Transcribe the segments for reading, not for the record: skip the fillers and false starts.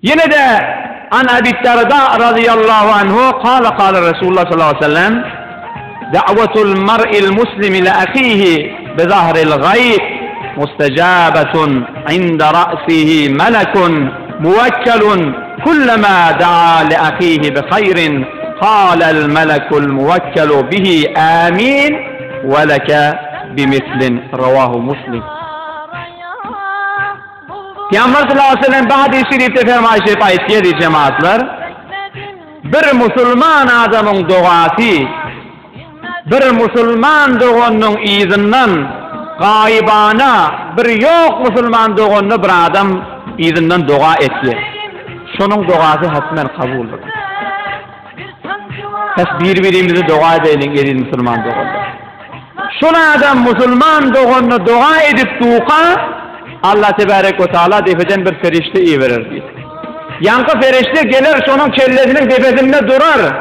Yine de an Ebi Derda radıyallahu anhu kâle Resulullah sallallahu aleyhi ve sellem da'vetul mar'il muslimi li ahihi bizahril gayb mustajabetun inda ra'sihi melekun muvekkelun kullama da'a li ahihi bi hayrin kâle'l melekul muvekkelu bihi amin ve leke bimislin ravahu Muslim. Peygamber sallallahu aleyhi ve sellem bir hadis-i şerifte fermayış ettiği cemaatler, bir Müslüman adamın duası, bir Müslüman doğanın izinden gaybana bir yok Müslüman doğanını bir adam izinden dua etti. Şunun duası hatmen kabuldur. Siz birbirimizi dua edelim Müslüman doğanlar. Şuna adam Müslüman doğanını dua edip duqa, Allah tebarek ve teala defeden bir ferişte iyi verir. Yankı ferişte gelir şunun kellesinin defesinde durar.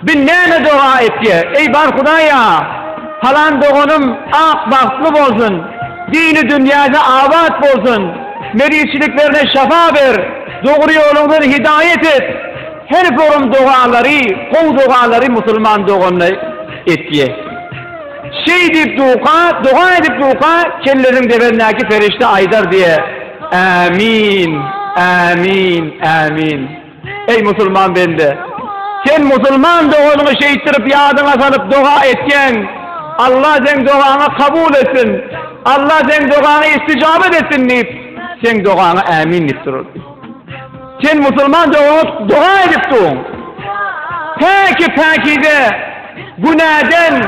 Bir ne dua etti? Ey bar Hudaya, falan doğanım ak bahtlı olsun, dini dünyada avat olsun, meriçliklerine şafa ver, doğru yolundan hidayet et. Her forum duaları, kol duaları Müslüman doğanına etti. Şey deyip dua edip duqa, kellerin defendeki ferişte aydar diye. Amin, amin, amin. Ey Müslüman bende, sen Müslüman doğanını şeyittirip yadına salıp dua etken, Allah sen duanı kabul etsin, Allah sen duanı isticabet etsin deyip, sen duanı amin deyip durur. Sen Müslüman doğanı dua edip durun. Peki de günahden,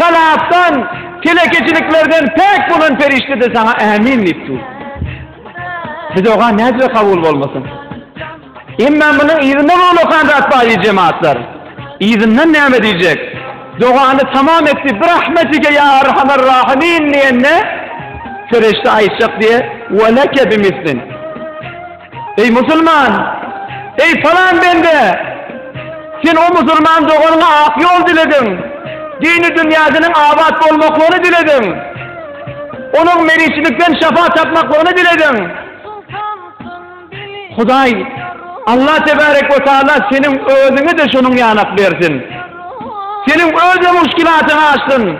halaftan, kelekeciliklerden pek bunun ferişte de sana amin deyip durur. Bir dua nedir kabul olmasın? İmmen bunun izinden olukan ratbâli cemaatler. İzinden ne diyecek? Duanı tamam etti. Birahmetike ya erhamer rahimin diyenle ferişte ayışacak diye veleke bimislin. Ey Müslüman, ey falan bende, sen o Müslüman doğanına ak yol diledin. Dini dünyasının avat olmaklarını diledin. Onun meriçlikten şafa tapmaklarını diledin. Huday, Allah tebarek ve teala senin özünü de şunun yanak versin. Senin özü muşkilatını açsın.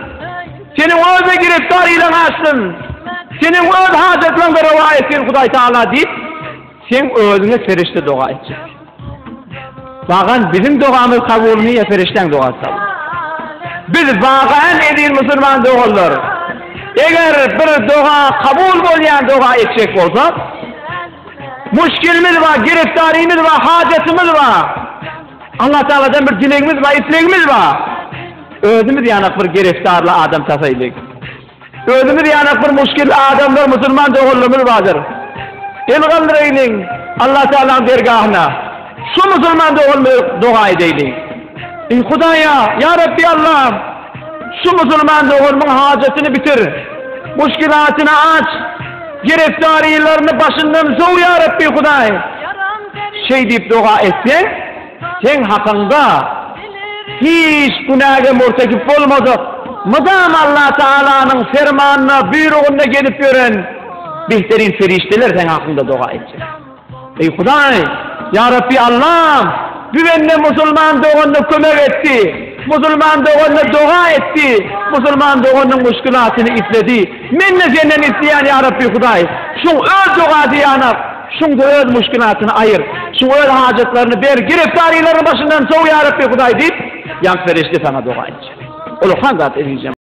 Senin özü giriftarıyla açsın. Senin öz hacetlerini reva etsin Huday Teala deyip, sen özüne ferişte dua edecek. Bakın bizim duamız kabul niye ferişten duası alır. Biz bağın edin Müslüman doğullar. Eğer bir dua kabul olmayan dua edecek olsak, müşkilimiz var, giriftarimiz var, hacetimiz var. Allah Teala'dan bir dileğimiz var, isteğimiz var. Özümüz yanak bir giriftarlı adam tasaylık. Özümüz yanak bir müşkilli adamlar, Müslüman doğullarımız vardır. Elgandırayın Allah Teala'nın dergahına. Şu Müslüman doğulları dua edeyin. Ey Hudaya, ya Rabbi Allah, şu Müslüman doğulmun hacetini bitir. Müşkilatını aç. Gireftarilerini başından zor ya Rabbi Huday. Şey deyip dua etsen, sen hakkında hiç günaha murtekip olmadık. Madem Allah Teala'nın fermanına, buyruğuna gelip gören behterin ferişteler sen hakkında dua edecek. Ey Huday, ya Rabbi Allah, güvenle Müslüman doğanını kömek etti. Müslüman doğanını dua etti. Müslüman doğanının müşkülatını ifledi. Minne senden isteyen ya Rabbi Huday. Şun öz dua diyanak. Şun da öz müşkülatını ayır. Şun öz hacetlerini ber. Gireftarilerin başından soğu ya Rabbi Huday deyip, yank ferişte sana dua edecek. Olu hangat edeceğim.